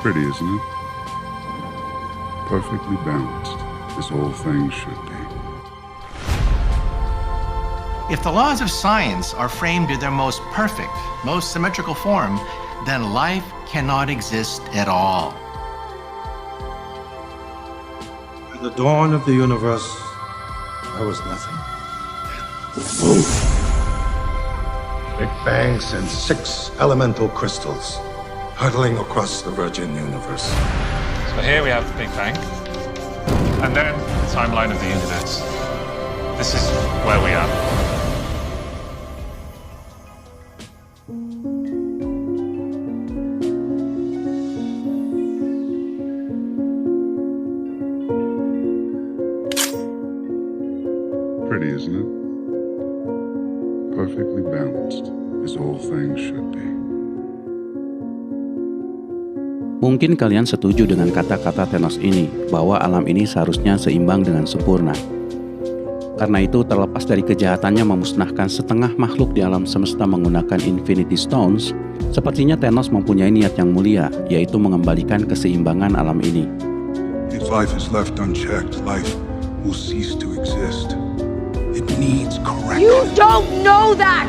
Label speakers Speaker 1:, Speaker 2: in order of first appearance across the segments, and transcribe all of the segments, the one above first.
Speaker 1: Pretty, isn't it? Perfectly balanced, as all things should be.
Speaker 2: If the laws of science are framed in their most perfect, most symmetrical form, then life cannot exist at all.
Speaker 3: At the dawn of the universe, there was nothing. Boom! Big Bang sends 6 elemental crystals hurtling across the virgin universe.
Speaker 4: So here we have the Big Bang, and then the timeline of the universe. This is where we are.
Speaker 1: Pretty, isn't it? Perfectly balanced, as all things should be.
Speaker 5: Mungkin kalian setuju dengan kata-kata Thanos ini, bahwa alam ini seharusnya seimbang dengan sempurna. Karena itu, terlepas dari kejahatannya memusnahkan setengah makhluk di alam semesta menggunakan Infinity Stones, sepertinya Thanos mempunyai niat yang mulia, yaitu mengembalikan keseimbangan alam ini.
Speaker 1: If life is left unchecked, life will cease to exist. It needs correction.
Speaker 6: You don't know that!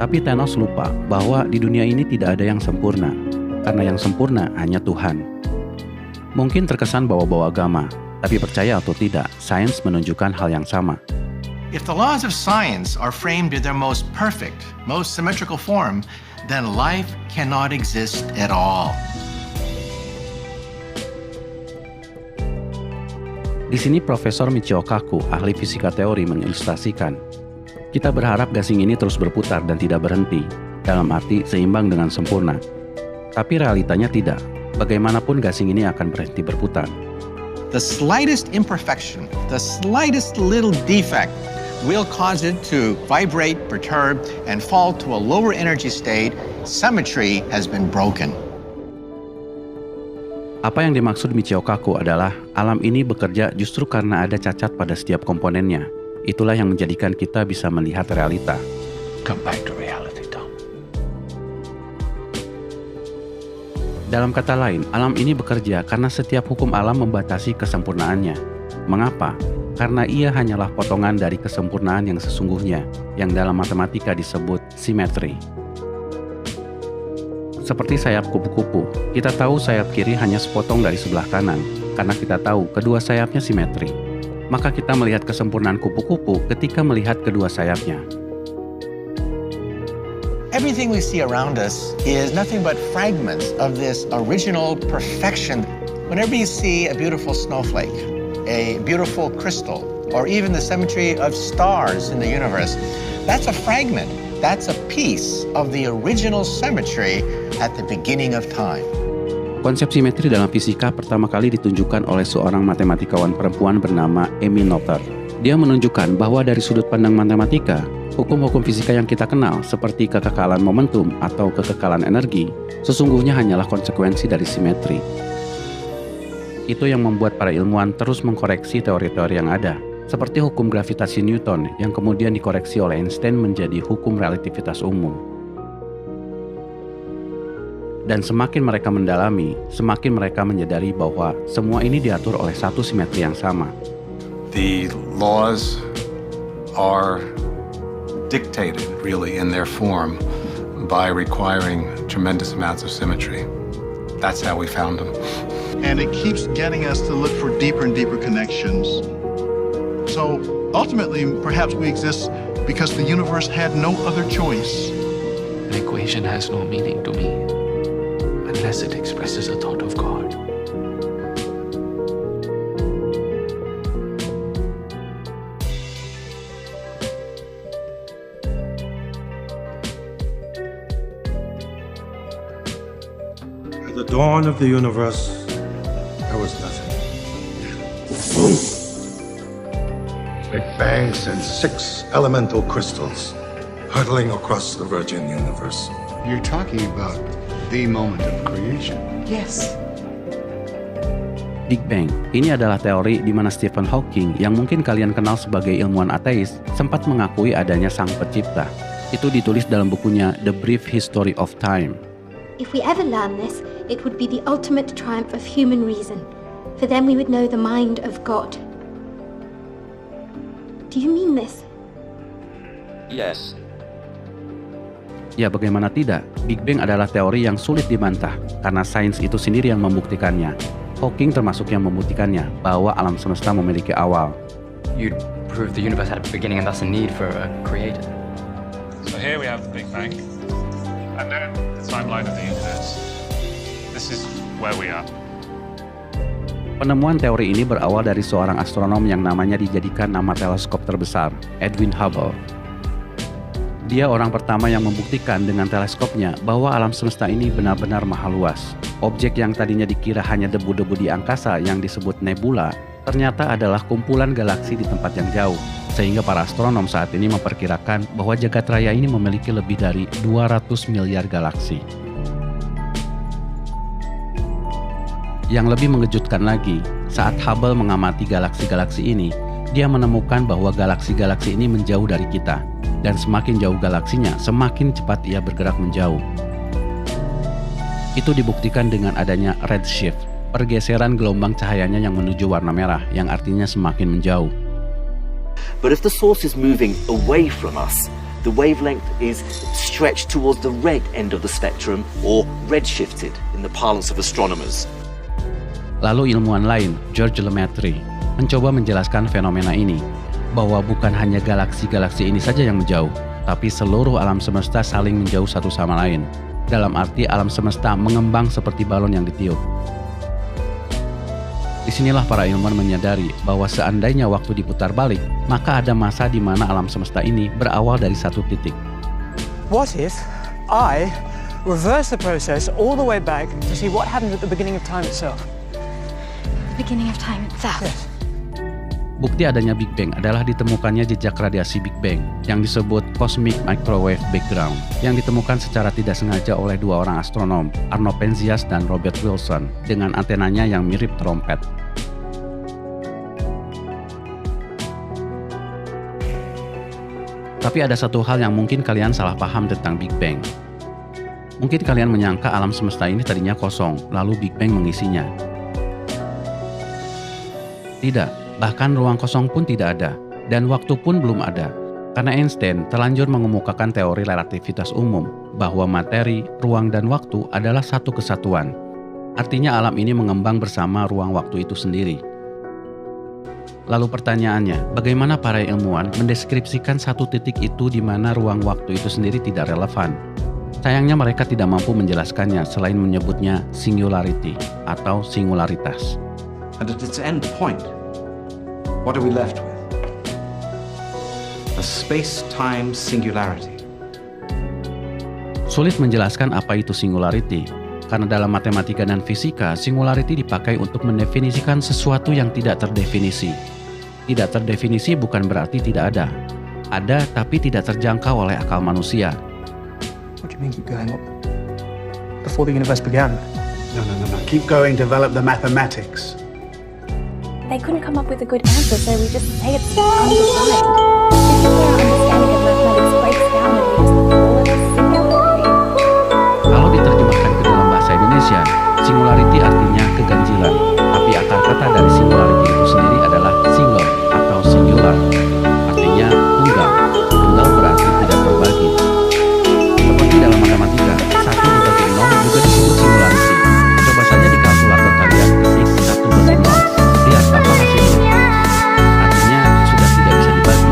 Speaker 5: Tapi Thanos lupa bahwa di dunia ini tidak ada yang sempurna, karena yang sempurna hanya Tuhan. Mungkin terkesan bawa-bawa agama, tapi percaya atau tidak, sains menunjukkan hal yang sama.
Speaker 2: If the laws of science are framed in their most perfect, most symmetrical form, then life cannot exist at all.
Speaker 5: Di sini Profesor Michio Kaku, ahli fisika teori, mengilustrasikan. Kita berharap gasing ini terus berputar dan tidak berhenti, dalam arti seimbang dengan sempurna. Tapi realitanya tidak. Bagaimanapun gasing ini akan berhenti berputar.
Speaker 2: The slightest imperfection, the slightest little defect will cause it to vibrate, perturb, and fall to a lower energy state. Symmetry has been broken.
Speaker 5: Apa yang dimaksud Michio Kaku adalah alam ini bekerja justru karena ada cacat pada setiap komponennya. Itulah yang menjadikan kita bisa melihat realita.
Speaker 7: Come back to reality, Tom.
Speaker 5: Dalam kata lain, alam ini bekerja karena setiap hukum alam membatasi kesempurnaannya. Mengapa? Karena ia hanyalah potongan dari kesempurnaan yang sesungguhnya, yang dalam matematika disebut simetri. Seperti sayap kupu-kupu, kita tahu sayap kiri hanya sepotong dari sebelah kanan, karena kita tahu kedua sayapnya simetri. Maka kita melihat kesempurnaan kupu-kupu ketika melihat kedua sayapnya.
Speaker 2: Everything we see around us is nothing but fragments of this original perfection. Whenever you see a beautiful snowflake, a beautiful crystal, or even the symmetry of stars in the universe, that's a fragment. That's a piece of the original symmetry at the beginning of time.
Speaker 5: Konsep simetri dalam fisika pertama kali ditunjukkan oleh seorang matematikawan perempuan bernama Emmy Noether. Dia menunjukkan bahwa dari sudut pandang matematika, hukum-hukum fisika yang kita kenal seperti kekekalan momentum atau kekekalan energi sesungguhnya hanyalah konsekuensi dari simetri. Itu yang membuat para ilmuwan terus mengkoreksi teori-teori yang ada, seperti hukum gravitasi Newton yang kemudian dikoreksi oleh Einstein menjadi hukum relativitas umum. Dan semakin mereka mendalami, semakin mereka menyadari bahwa semua ini diatur oleh satu simetri yang sama.
Speaker 8: The laws are dictated really in their form by requiring tremendous amounts of symmetry. That's how we found them.
Speaker 9: And it keeps getting us to look for deeper and deeper connections. So ultimately, perhaps we exist because the universe had no other choice.
Speaker 7: An equation has no meaning to me unless it expresses a thought of God.
Speaker 3: At the dawn of the universe, there was nothing. Boom! Big Bang sends 6 elemental crystals hurtling across the virgin universe.
Speaker 10: You're talking about the moment of creation.
Speaker 6: Yes.
Speaker 5: Big Bang, ini adalah teori di mana Stephen Hawking, yang mungkin kalian kenal sebagai ilmuwan ateis, sempat mengakui adanya sang pencipta. Itu ditulis dalam bukunya The Brief History of Time.
Speaker 11: If we ever learn this, it would be the ultimate triumph of human reason. For then we would know the mind of God. Do you mean this?
Speaker 5: Yes. Ya, bagaimana tidak? Big Bang adalah teori yang sulit dibantah karena sains itu sendiri yang membuktikannya. Hawking termasuk yang membuktikannya bahwa alam semesta memiliki awal.
Speaker 12: You'd prove the universe had a beginning and thus a need for a creator.
Speaker 4: So here we have the Big Bang, and then the timeline of the universe. This is where we are.
Speaker 5: Penemuan teori ini berawal dari seorang astronom yang namanya dijadikan nama teleskop terbesar, Edwin Hubble. Dia orang pertama yang membuktikan dengan teleskopnya bahwa alam semesta ini benar-benar maha luas. Objek yang tadinya dikira hanya debu-debu di angkasa yang disebut nebula, ternyata adalah kumpulan galaksi di tempat yang jauh. Sehingga para astronom saat ini memperkirakan bahwa jagat raya ini memiliki lebih dari 200 miliar galaksi. Yang lebih mengejutkan lagi, saat Hubble mengamati galaksi-galaksi ini, dia menemukan bahwa galaksi-galaksi ini menjauh dari kita. Dan semakin jauh galaksinya, semakin cepat ia bergerak menjauh. Itu dibuktikan dengan adanya redshift, pergeseran gelombang cahayanya yang menuju warna merah, yang artinya semakin menjauh.
Speaker 13: But if the source is moving away from us, the wavelength is stretched towards the red end of the spectrum, or redshifted in the parlance of astronomers.
Speaker 5: Lalu ilmuwan lain, George Lemaitre, mencoba menjelaskan fenomena ini, bahwa bukan hanya galaksi-galaksi ini saja yang menjauh, tapi seluruh alam semesta saling menjauh satu sama lain. Dalam arti alam semesta mengembang seperti balon yang ditiup. Disinilah para ilmuwan menyadari bahwa seandainya waktu diputar balik, maka ada masa di mana alam semesta ini berawal dari satu titik.
Speaker 14: What if I reverse the process all the way back to see what happened at the beginning of time itself?
Speaker 11: The beginning of time itself?
Speaker 14: Yes.
Speaker 5: Bukti adanya Big Bang adalah ditemukannya jejak radiasi Big Bang yang disebut Cosmic Microwave Background yang ditemukan secara tidak sengaja oleh dua orang astronom, Arno Penzias dan Robert Wilson, dengan antenanya yang mirip trompet. Tapi ada satu hal yang mungkin kalian salah paham tentang Big Bang. Mungkin kalian menyangka alam semesta ini tadinya kosong, lalu Big Bang mengisinya. Tidak. Bahkan ruang kosong pun tidak ada, dan waktu pun belum ada. Karena Einstein terlanjur mengemukakan teori relativitas umum, bahwa materi, ruang, dan waktu adalah satu kesatuan. Artinya alam ini mengembang bersama ruang waktu itu sendiri. Lalu pertanyaannya, bagaimana para ilmuwan mendeskripsikan satu titik itu di mana ruang waktu itu sendiri tidak relevan? Sayangnya mereka tidak mampu menjelaskannya selain menyebutnya singularity atau singularitas.
Speaker 15: And at its end point, what are we left with? A space-time singularity.
Speaker 5: Sulit menjelaskan apa itu singularity, karena dalam matematika dan fisika, singularity dipakai untuk mendefinisikan sesuatu yang tidak terdefinisi. Tidak terdefinisi bukan berarti tidak ada. Ada tapi tidak terjangkau oleh akal manusia.
Speaker 14: What do you mean keep going? Before the universe began?
Speaker 10: No. Keep going, develop the mathematics.
Speaker 6: They couldn't come up with a good answer, so we just say it's undefined. This is where our understanding of mathematics breaks down and we just call it singularity.
Speaker 5: Kalau diterjemahkan ke dalam bahasa Indonesia, singularity artinya keganjilan. Tapi akar kata dari singularity itu sendiri adalah single atau singular. Artinya tunggal. Tunggal berarti tidak terbagi. Seperti dalam matematika, 1 dibagi 0 juga disebut singularity. Coba saja di kalkulator kalian ketik 1 bagi 0. Lihat apa hasilnya. Artinya sudah tidak bisa dibagi.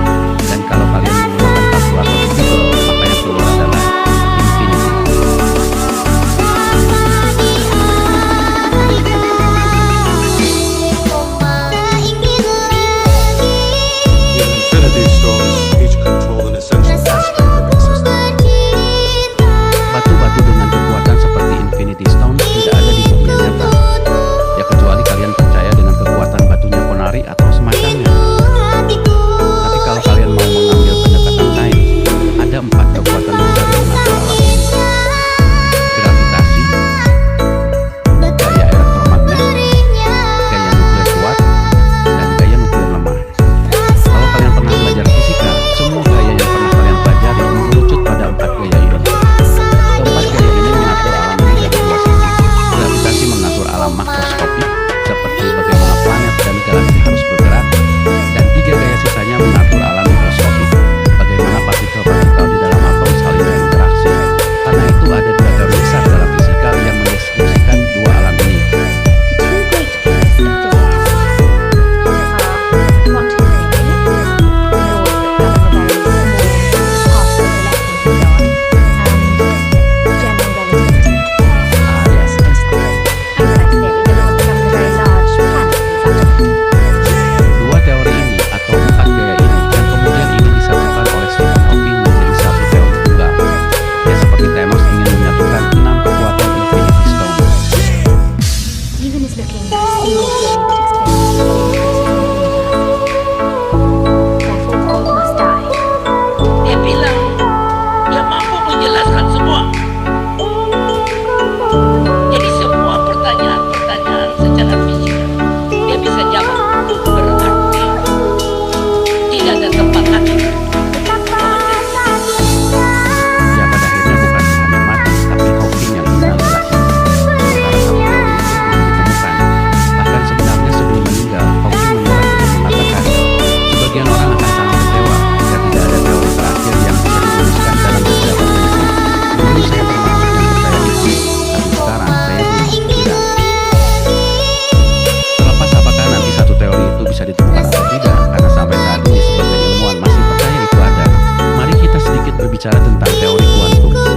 Speaker 5: berbicara tentang teori kuantum.
Speaker 14: Have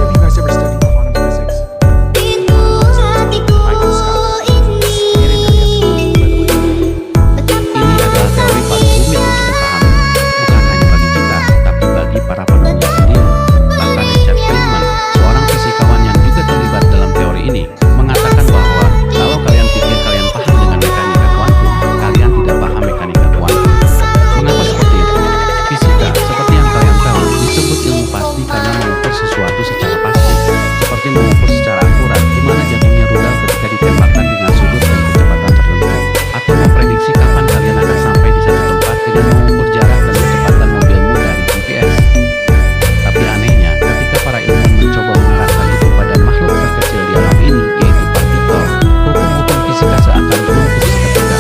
Speaker 14: you guys ever studied quantum physics?
Speaker 5: Ini adalah teori paling rumit untuk dipahami, bukan hanya bagi kita, tapi bagi para penemunya sendiri. Bahkan Richard Feynman, seorang fisikawan yang juga terlibat dalam teori ini, mengatakan bahwa kalau kalian pikir kalian paham dengan mekanika kuantum, kalian tidak paham mekanika kuantum. Mengapa seperti itu? Fisika, seperti yang kalian tahu, disebut ilmu pasti karena mengukur sesuatu secara pasti, seperti mengukur secara akurat di mana jatuhnya rudal ketika ditembakkan dengan sudut dan kecepatan tertentu, atau memprediksi kapan kalian akan sampai di satu tempat dengan mengukur jarak dan kecepatan mobilmu dari GPS. Tapi anehnya, ketika para ilmuwan mencoba mengarahkan itu pada makhluk terkecil di alam ini, yaitu partikel, hukum-hukum fisika seakan runtuh seketika.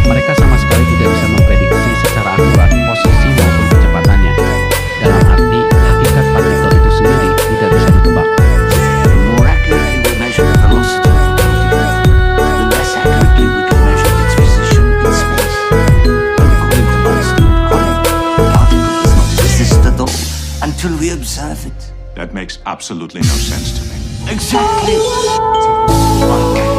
Speaker 5: Mereka sama sekali tidak bisa memprediksi secara akurat posisi maupun kecepatannya. Dalam arti, hakikat partikel itu sendiri tidak bisa ditebak.
Speaker 13: The more accurately we measure the velocity of a particle, the less accurately we can measure its position in space. According to Einstein and Colin, the particle does not exist at all until we observe it.
Speaker 16: That makes absolutely no sense to me.
Speaker 13: Exactly.
Speaker 14: Wow.